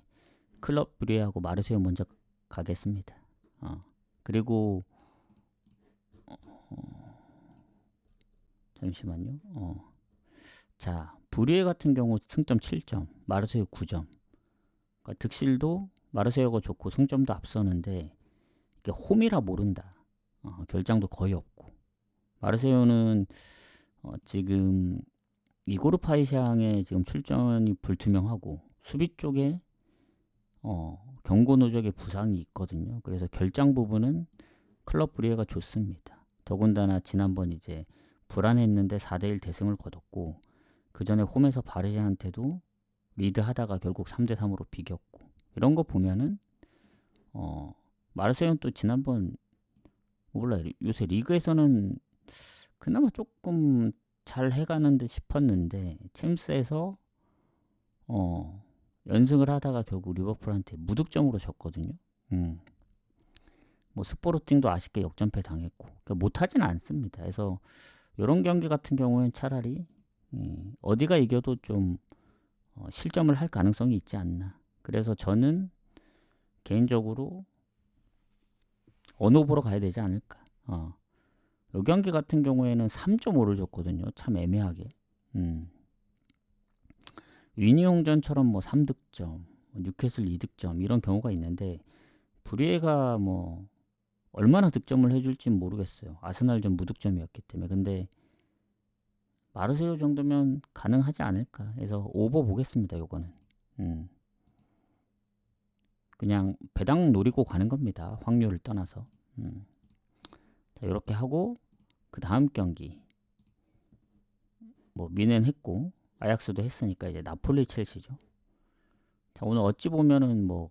클럽 브리에하고 마르세유 먼저 가겠습니다. 그리고 잠시만요. 자, 브리에 같은 경우 승점 7점, 마르세유 9점. 그러니까 득실도 마르세유가 좋고 승점도 앞서는데 이게 홈이라 모른다. 결장도 거의 없고. 마르세유는 지금 이고르 파이샹의 지금 출전이 불투명하고 수비 쪽에 경고 누적의 부상이 있거든요. 그래서 결장 부분은 클럽 브리에가 좋습니다. 더군다나 지난번 이제 불안했는데 4대1 대승을 거뒀고, 그 전에 홈에서 바르샤한테도 리드하다가 결국 3대3으로 비겼고, 이런 거 보면은 마르세유는 또 지난번 몰라요. 요새 리그에서는 그나마 조금 잘 해가는 듯 싶었는데 챔스에서 연승을 하다가 결국 리버풀한테 무득점으로 졌거든요. 뭐 스포르팅도 아쉽게 역전패 당했고, 그러니까 못하진 않습니다. 그래서 이런 경기 같은 경우엔 차라리 어디가 이겨도 좀 실점을 할 가능성이 있지 않나. 그래서 저는 개인적으로 언오버로 가야 되지 않을까. 이 경기 같은 경우에는 3.5를 줬거든요. 참 애매하게. 위니용전처럼 뭐 3득점, 뉴캐슬 2득점 이런 경우가 있는데 브리에가 뭐 얼마나 득점을 해줄지 모르겠어요. 아스날전 무득점이었기 때문에. 근데 마르세유 정도면 가능하지 않을까. 그래서 오버 보겠습니다. 요거는. 그냥 배당 노리고 가는 겁니다. 확률을 떠나서. 자, 이렇게 하고 그 다음 경기 뭐 미넨 했고 아약스도 했으니까 이제 나폴리 첼시죠. 자, 오늘 어찌 보면은 뭐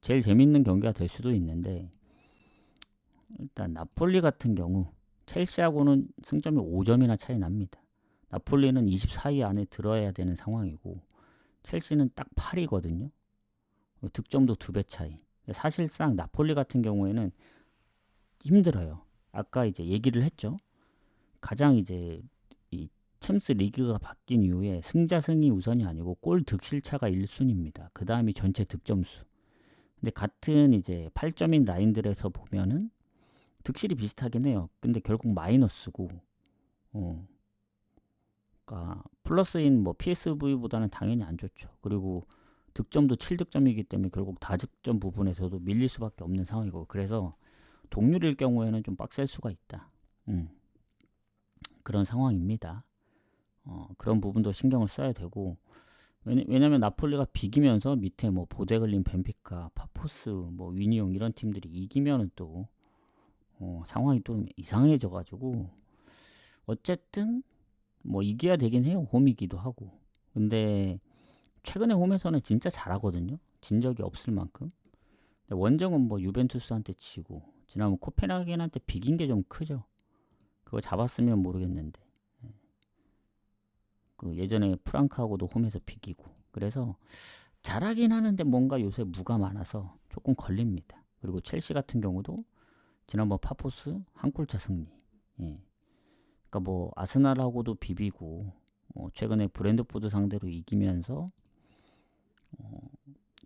제일 재밌는 경기가 될 수도 있는데, 일단 나폴리 같은 경우 첼시하고는 승점이 5점이나 차이 납니다. 나폴리는 24위 안에 들어야 되는 상황이고 첼시는 딱 8위거든요. 득점도 2배 차이. 사실상 나폴리 같은 경우에는 힘들어요. 아까 이제 얘기를 했죠. 가장 이제 이 챔스 리그가 바뀐 이후에 승자 승이 우선이 아니고 골 득실차가 1순위입니다. 그 다음이 전체 득점수. 근데 같은 이제 8점인 라인들에서 보면은 득실이 비슷하긴 해요. 근데 결국 마이너스고, 그러니까 플러스인 뭐 PSV보다는 당연히 안 좋죠. 그리고 득점도 7득점이기 때문에 결국 다득점 부분에서도 밀릴 수밖에 없는 상황이고, 그래서 동률일 경우에는 좀 빡셀 수가 있다. 그런 상황입니다. 그런 부분도 신경을 써야 되고, 왜냐면 나폴리가 비기면서 밑에 뭐 보데글린, 벤피카, 파포스, 뭐 위니용 이런 팀들이 이기면은 또 상황이 좀 이상해져가지고, 어쨌든 뭐 이겨야 되긴 해요. 홈이기도 하고. 근데 최근에 홈에서는 진짜 잘하거든요. 진 적이 없을 만큼. 원정은 뭐 유벤투스한테 치고 지난번 코펜하겐한테 비긴 게 좀 크죠. 그거 잡았으면 모르겠는데. 그 예전에 프랑크하고도 홈에서 비기고. 그래서 잘하긴 하는데 뭔가 요새 무가 많아서 조금 걸립니다. 그리고 첼시 같은 경우도 지난번 파포스 한 골차 승리. 예. 그러니까 뭐 아스날하고도 비비고 최근에 브랜트포드 상대로 이기면서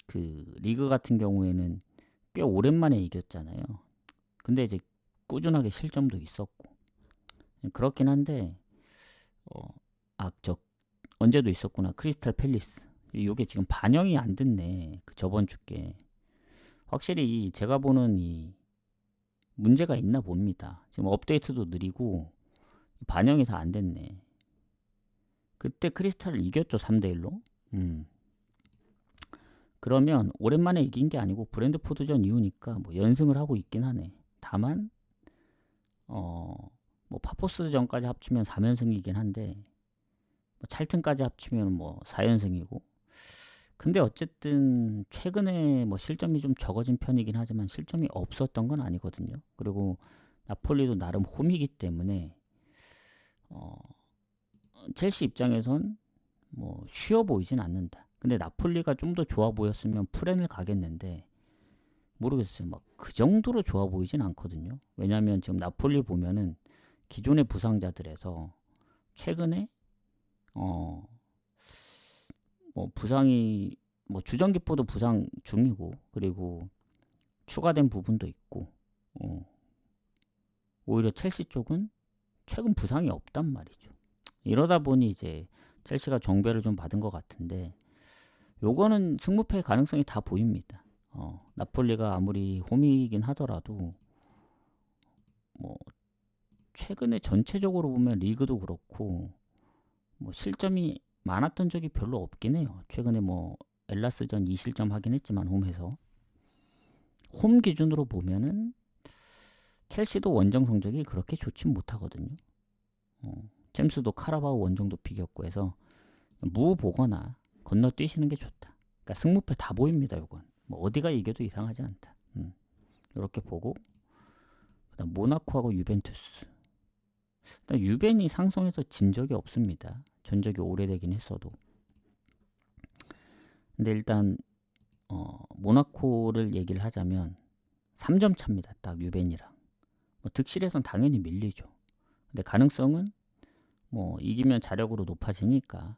그 리그 같은 경우에는 꽤 오랜만에 이겼잖아요. 근데 이제 꾸준하게 실점도 있었고 그렇긴 한데 저 언제도 있었구나. 크리스탈 팰리스. 이게 지금 반영이 안 됐네. 그 저번 주께. 확실히 제가 보는 이 문제가 있나 봅니다. 지금 업데이트도 느리고 반영이 다 안 됐네. 그때 크리스탈을 이겼죠. 3대1로. 그러면 오랜만에 이긴 게 아니고 브랜트포드전 이후니까 뭐 연승을 하고 있긴 하네. 다만 뭐 파포스전까지 합치면 4연승이긴 한데 뭐 찰튼까지 합치면 뭐 4연승이고. 근데 어쨌든 최근에 뭐 실점이 좀 적어진 편이긴 하지만 실점이 없었던 건 아니거든요. 그리고 나폴리도 나름 홈이기 때문에 첼시 입장에선 뭐 쉬워 보이진 않는다. 근데 나폴리가 좀 더 좋아 보였으면 프렌을 가겠는데 모르겠어요. 막 그 정도로 좋아 보이진 않거든요. 왜냐하면 지금 나폴리 보면은 기존의 부상자들에서 최근에 뭐 부상이 뭐 주전기포도 부상 중이고 그리고 추가된 부분도 있고 오히려 첼시 쪽은 최근 부상이 없단 말이죠. 이러다 보니 이제 첼시가 정배를 좀 받은 것 같은데 요거는 승무패 가능성이 다 보입니다. 나폴리가 아무리 홈이긴 하더라도 뭐 최근에 전체적으로 보면 리그도 그렇고 뭐 실점이 많았던 적이 별로 없긴 해요. 최근에 뭐 엘라스전 2실점 하긴 했지만 홈에서 홈 기준으로 보면은 첼시도 원정 성적이 그렇게 좋진 못하거든요. 챔스도 카라바오 원정도 비겼고 해서 무 보거나 건너뛰시는 게 좋다. 그러니까 승무패 다 보입니다. 요건 뭐 어디가 이겨도 이상하지 않다. 이렇게 보고 그다음 모나코하고 유벤투스. 일단 유벤이 상성에서 진 적이 없습니다. 전적이 오래되긴 했어도. 근데 일단 모나코를 얘기를 하자면 3점 차입니다. 딱 유벤이랑. 뭐 득실에선 당연히 밀리죠. 근데 가능성은 뭐 이기면 자력으로 높아지니까.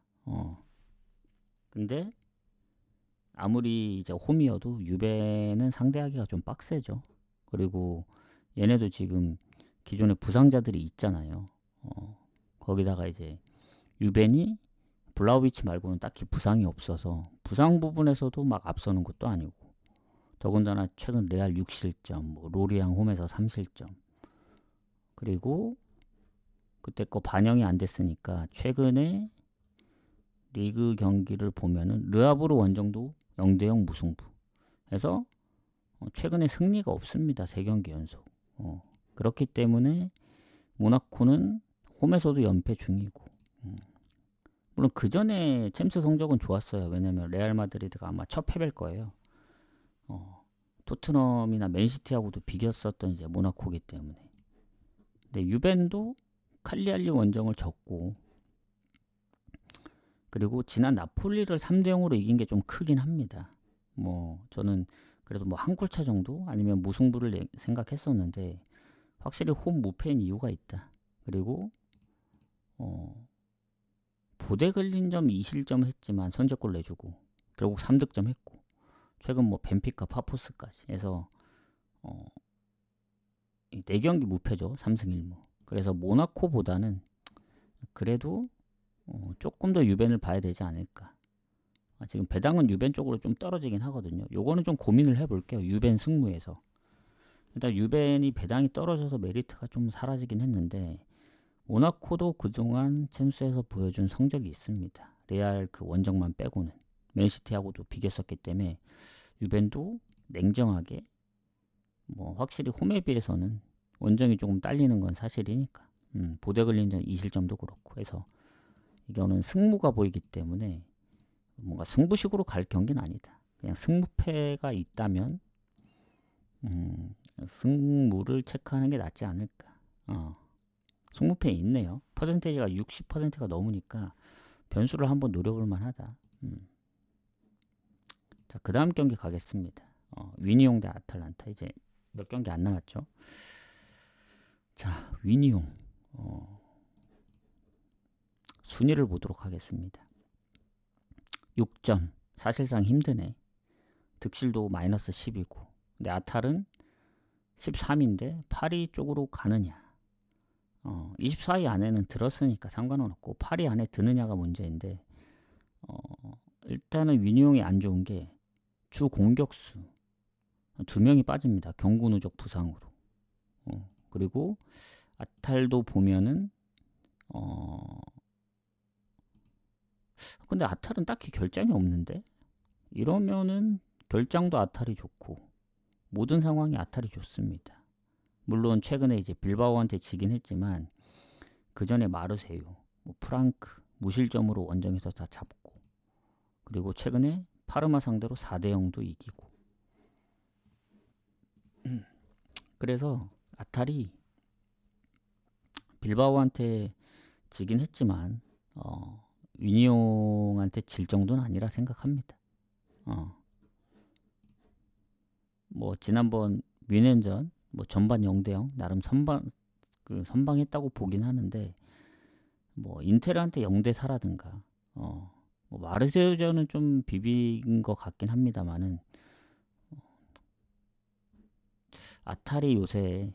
근데 아무리 이제 홈이어도 유벤은 상대하기가 좀 빡세죠. 그리고 얘네도 지금 기존에 부상자들이 있잖아요. 거기다가 이제 유벤이 블라우비치 말고는 딱히 부상이 없어서 부상 부분에서도 막 앞서는 것도 아니고 더군다나 최근 레알 6실점, 뭐 로리앙 홈에서 3실점 그리고 그때 거 반영이 안 됐으니까 최근에 리그 경기를 보면은 르아브르 원정도 0대0 무승부 해서 최근에 승리가 없습니다. 3경기 연속. 그렇기 때문에 모나코는 홈에서도 연패 중이고 물론 그 전에 챔스 성적은 좋았어요. 왜냐면 레알 마드리드가 아마 첫 패배일 거예요. 토트넘이나 맨시티하고도 비겼었던 이제 모나코기 때문에. 근데 유벤도 칼리알리 원정을 졌고 그리고 지난 나폴리를 3대0으로 이긴 게 좀 크긴 합니다. 뭐 저는 그래도 뭐 한 골차 정도 아니면 무승부를 생각했었는데 확실히 홈 무패인 이유가 있다. 그리고 보데글린점 2실점 했지만 선제골 내주고 결국 3득점 했고 최근 뭐 벤피카 파포스까지 해서 4경기 무패죠. 3승 1무. 그래서 모나코보다는 그래도 조금 더 유벤을 봐야 되지 않을까. 지금 배당은 유벤 쪽으로 좀 떨어지긴 하거든요. 요거는 좀 고민을 해볼게요. 유벤 승무에서. 일단 유벤이 배당이 떨어져서 메리트가 좀 사라지긴 했는데 모나코도 그동안 챔스에서 보여준 성적이 있습니다. 레알 그 원정만 빼고는 맨시티하고도 비겼었기 때문에 유벤도 냉정하게 뭐 확실히 홈에 비해서는 원정이 조금 딸리는 건 사실이니까 보데글린전 2실점도 그렇고 해서 이거는 승무가 보이기 때문에 뭔가 승부식으로 갈 경기는 아니다. 그냥 승무패가 있다면 승무를 체크하는 게 낫지 않을까. 승무패 있네요. 퍼센테이지가 60%가 넘으니까 변수를 한번 노려볼 만하다. 자, 그 다음 경기 가겠습니다. 위니용 대 아탈란타. 이제 몇 경기 안 남았죠. 자, 위니용. 순위를 보도록 하겠습니다. 6점. 사실상 힘드네. 득실도 마이너스 10이고. 근데 아탈은 13인데 8위 쪽으로 가느냐. 24위 안에는 들었으니까 상관은 없고 8위 안에 드느냐가 문제인데 일단은 윈용이 안 좋은 게 주 공격수 2명이 빠집니다. 경고 누적 부상으로. 그리고 아탈도 보면은 근데 아탈은 딱히 결장이 없는데 이러면은 결장도 아탈이 좋고 모든 상황이 아탈이 좋습니다. 물론 최근에 이제 빌바오한테 지긴 했지만 그 전에 마르세유, 프랑크 무실점으로 원정에서 다 잡고 그리고 최근에 파르마 상대로 4대0도 이기고 그래서 아탈이 빌바오한테 지긴 했지만 위니용한테 질 정도는 아니라 생각합니다. 뭐 지난번 뮌헨전 전반 0대0 나름 선방했다고 보긴 하는데 뭐 인테르한테 0대4라든가 뭐 마르세유전은 좀 비빈 것 같긴 합니다만은 아탈이 요새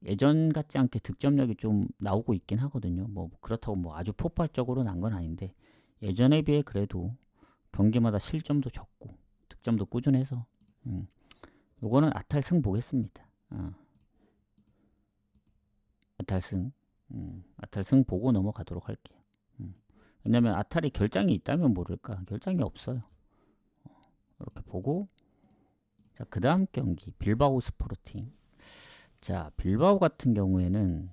예전 같지 않게 득점력이 좀 나오고 있긴 하거든요. 뭐 그렇다고 뭐 아주 폭발적으로 난 건 아닌데 예전에 비해 그래도 경기마다 실점도 적고 득점도 꾸준해서 요거는 아탈 승 보겠습니다. 아탈 승 보고 넘어가도록 할게요. 왜냐면 아탈이 결장이 있다면 모를까 결장이 없어요. 이렇게 보고 자, 그 다음 경기 빌바오 스포르팅. 자, 빌바오 같은 경우에는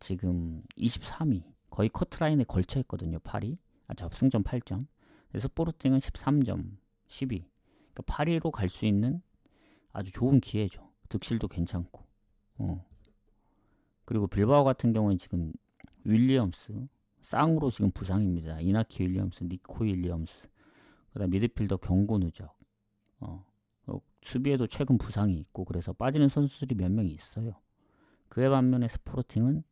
지금 23위 거의 커트라인에 걸쳐 있거든요. 8위 접승점 8점. 스포르팅은 13점 10위. 그러니까 8위로 갈 수 있는 아주 좋은 기회죠. 득실도 괜찮고. 그리고 빌바오 같은 경우는 지금 윌리엄스 쌍으로 지금 부상입니다. 이나키 윌리엄스, 니코 윌리엄스, 그다음 미드필더 경고 누적. 수비에도 최근 부상이 있고 그래서 빠지는 선수들이 몇 명 있어요. 그에 반면에 스포르팅은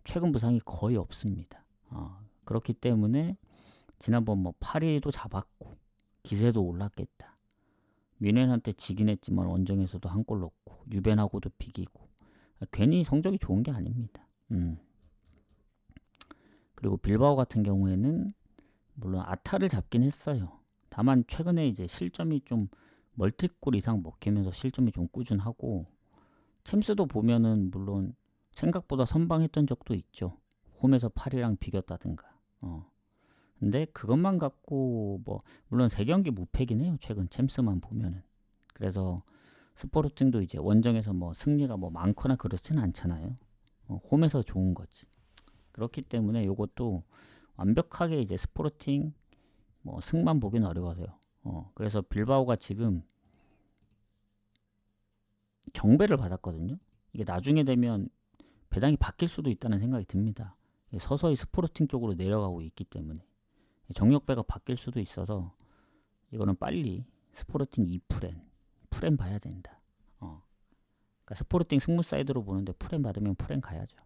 최근 부상이 거의 없습니다. 그렇기 때문에 지난번 8위도 잡았고 기세도 올랐겠다. 뮌헨한테 지긴 했지만 원정에서도 한 골 넣고 유벤하고도 비기고 괜히 성적이 좋은 게 아닙니다. 그리고 빌바오 같은 경우에는 물론 아타를 잡긴 했어요. 다만 최근에 이제 실점이 좀 멀티골 이상 먹히면서 실점이 좀 꾸준하고 챔스도 보면은 물론 생각보다 선방했던 적도 있죠. 홈에서 8이랑 비겼다든가. 근데 그것만 갖고 물론 3경기 무패긴 해요. 최근 챔스만 보면은. 그래서 스포르팅도 이제 원정에서 승리가 많거나 그렇지는 않잖아요. 홈에서 좋은 거지. 그렇기 때문에 요것도 완벽하게 이제 스포르팅 승만 보긴 어려워서요. 그래서 빌바오가 지금 정배를 받았거든요. 이게 나중에 되면 배당이 바뀔 수도 있다는 생각이 듭니다. 서서히 스포르팅 쪽으로 내려가고 있기 때문에 정력배가 바뀔 수도 있어서 이거는 빨리 스포르팅 2프렌 봐야 된다. 그러니까 스포르팅 승무 사이드로 보는데 프렌 받으면 프렌 가야죠.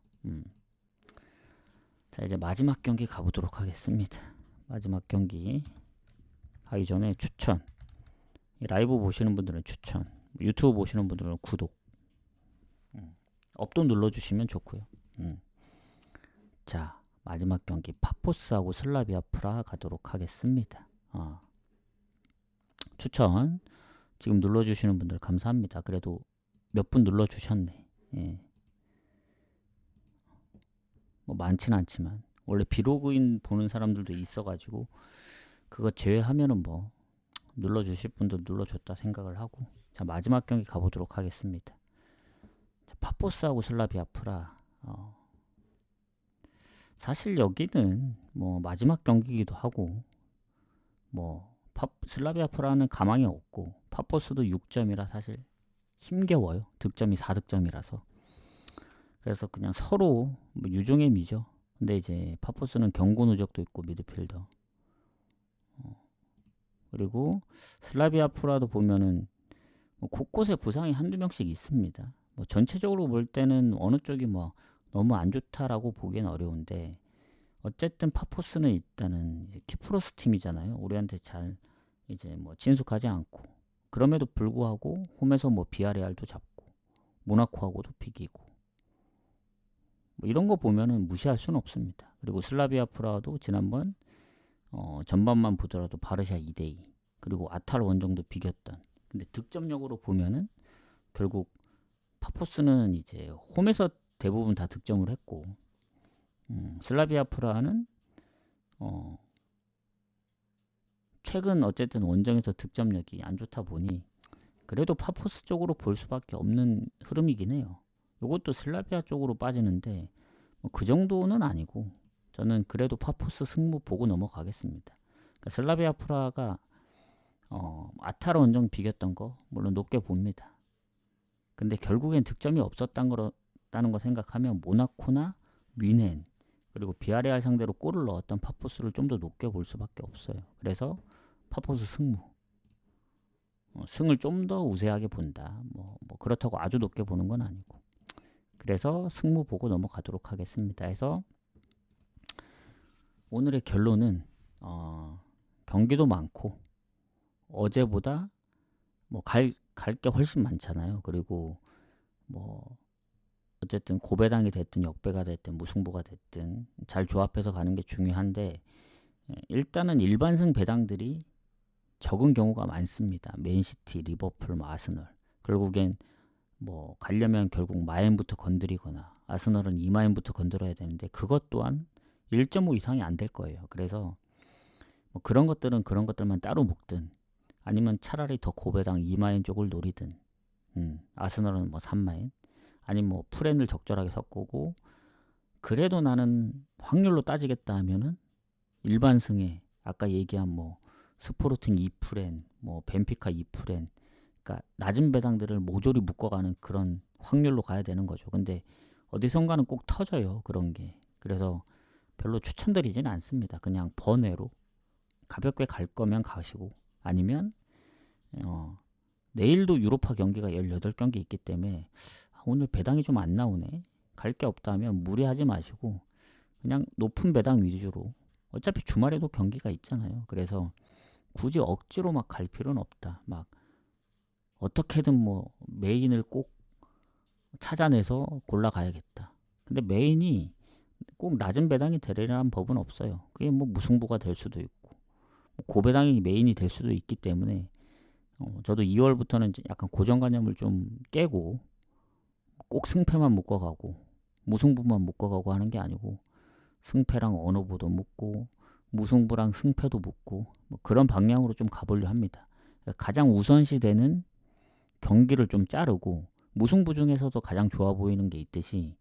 자, 이제 마지막 경기 가보도록 하겠습니다. 마지막 경기 하기 전에 추천. 라이브 보시는 분들은 추천, 유튜브 보시는 분들은 구독, 업도 눌러주시면 좋고요. 자, 마지막 경기 파포스하고 슬라비아 프라 가도록 하겠습니다. 추천 지금 눌러주시는 분들 감사합니다. 그래도 몇 분 눌러주셨네. 예. 많진 않지만 원래 비로그인 보는 사람들도 있어가지고 그거 제외하면은 눌러주실 분도 눌러줬다 생각을 하고. 자, 마지막 경기 가보도록 하겠습니다. 자, 파포스하고 슬라비아 프라. 사실 여기는 마지막 경기이기도 하고 슬라비아 프라는 가망이 없고 파포스도 6점이라 사실 힘겨워요. 득점이 4득점이라서. 그래서 그냥 서로 유종의 미죠. 근데 이제 파포스는 경고 누적도 있고 미드필더. 그리고 슬라비아 프라도 보면은 곳곳에 부상이 한두 명씩 있습니다. 전체적으로 볼 때는 어느 쪽이 너무 안 좋다라고 보기엔 어려운데 어쨌든 파포스는 일단은 이제 키프로스 팀이잖아요. 우리한테 잘 이제 뭐 친숙하지 않고, 그럼에도 불구하고 홈에서 뭐 비아레알도 잡고 모나코하고도 비기고, 뭐 이런 거 보면은 무시할 수는 없습니다. 그리고 슬라비아 프라하도 지난번 전반만 보더라도 바르샤 2대2, 그리고 아탈 원정도 비겼던. 근데 득점력으로 보면은 결국 파포스는 이제 홈에서 대부분 다 득점을 했고, 슬라비아 프라하는 최근 어쨌든 원정에서 득점력이 안 좋다 보니 그래도 파포스 쪽으로 볼 수밖에 없는 흐름이긴 해요. 이것도 슬라비아 쪽으로 빠지는데 뭐그 정도는 아니고, 저는 그래도 파포스 승부 보고 넘어가겠습니다. 그러니까 슬라비아 프라하가 아타라 원정 비겼던 거 물론 높게 봅니다. 근데 결국엔 득점이 없었다는 거 생각하면 모나코나 뮌헨 그리고 비아레알 상대로 골을 넣었던 파포스를 좀 더 높게 볼 수밖에 없어요. 그래서 파포스 승무, 승을 좀 더 우세하게 본다. 뭐 그렇다고 아주 높게 보는 건 아니고, 그래서 승무 보고 넘어가도록 하겠습니다. 해서 오늘의 결론은 경기도 많고 어제보다 뭐 갈 게 훨씬 많잖아요. 그리고 뭐 어쨌든 고배당이 됐든 역배가 됐든 무승부가 됐든 잘 조합해서 가는 게 중요한데, 일단은 일반승 배당들이 적은 경우가 많습니다. 맨시티, 리버풀, 뭐 아스널. 결국엔 뭐 가려면 결국 마인부터 건드리거나, 아스널은 2마인부터 건드려야 되는데 그것 또한 1.5 이상이 안 될 거예요. 그래서 뭐 그런 것들만 따로 묶든, 아니면 차라리 더 고배당 2마인 쪽을 노리든, 아스널은 뭐 3마인, 아니면 뭐 프렌을 적절하게 섞고, 그래도 나는 확률로 따지겠다 하면은 일반승에 아까 얘기한 뭐 스포르팅 2프렌, 뭐 벤피카 2프렌, 그러니까 낮은 배당들을 모조리 묶어가는 그런 확률로 가야 되는 거죠. 근데 어디선가는 꼭 터져요, 그런 게. 그래서 별로 추천드리지는 않습니다. 그냥 번외로 가볍게 갈 거면 가시고, 아니면 내일도 유로파 경기가 18경기 있기 때문에 오늘 배당이 좀 안 나오네, 갈 게 없다 하면 무리하지 마시고 그냥 높은 배당 위주로, 어차피 주말에도 경기가 있잖아요. 그래서 굳이 억지로 막 갈 필요는 없다. 막 어떻게든 뭐 메인을 꼭 찾아내서 골라가야겠다. 근데 메인이 꼭 낮은 배당이 되리라는 법은 없어요. 그게 뭐 무승부가 될 수도 있고 고배당이 메인이 될 수도 있기 때문에, 저도 2월부터는 약간 고정관념을 좀 깨고 꼭 승패만 묶어가고 무승부만 묶어가고 하는 게 아니고, 승패랑 언어보도 묶고 무승부랑 승패도 묶고 뭐 그런 방향으로 좀 가보려 합니다. 그러니까 가장 우선시 되는 경기를 좀 자르고, 무승부 중에서도 가장 좋아 보이는 게 있듯이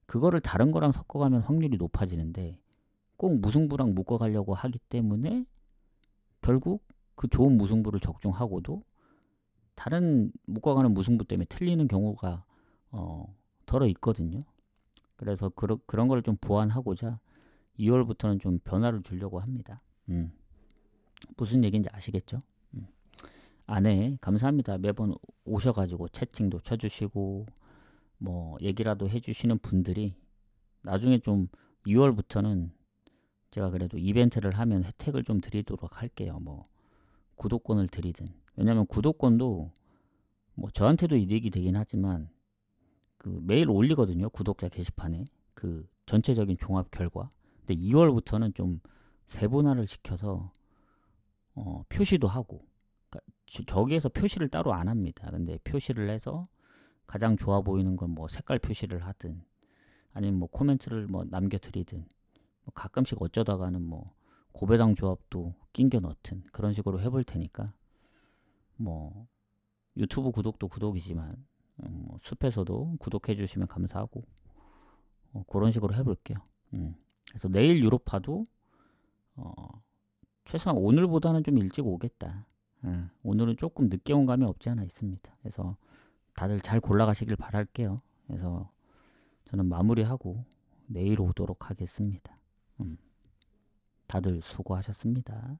그거를 다른 거랑 섞어가면 확률이 높아지는데, 꼭 무승부랑 묶어가려고 하기 때문에 결국 그 좋은 무승부를 적중하고도 다른 묶어가는 무승부 때문에 틀리는 경우가 덜어 있거든요. 그래서 그런 걸 좀 보완하고자 2월부터는 좀 변화를 주려고 합니다. 무슨 얘기인지 아시겠죠? 네, 감사합니다. 매번 오셔가지고 채팅도 쳐주시고 뭐 얘기라도 해주시는 분들이, 나중에 좀 2월부터는 제가 그래도 이벤트를 하면 혜택을 좀 드리도록 할게요. 뭐 구독권을 드리든. 왜냐면 구독권도 뭐 저한테도 이득이 되긴 하지만 그 매일 올리거든요, 구독자 게시판에 그 전체적인 종합 결과. 근데 2월부터는 좀 세분화를 시켜서 표시도 하고, 그러니까 저기에서 표시를 따로 안 합니다. 근데 표시를 해서 가장 좋아 보이는 건 뭐 색깔 표시를 하든, 아니면 뭐 코멘트를 뭐 남겨드리든, 뭐 가끔씩 어쩌다가는 뭐 고배당 조합도 낑겨 넣든 그런 식으로 해볼 테니까, 뭐 유튜브 구독도 구독이지만 뭐 숲에서도 구독해 주시면 감사하고, 그런 식으로 해볼게요. 그래서 내일 유로파도 최소한 오늘보다는 좀 일찍 오겠다. 오늘은 조금 늦게 온 감이 없지 않아 있습니다. 그래서 다들 잘 골라가시길 바랄게요. 그래서 저는 마무리하고 내일 오도록 하겠습니다. 다들 수고하셨습니다.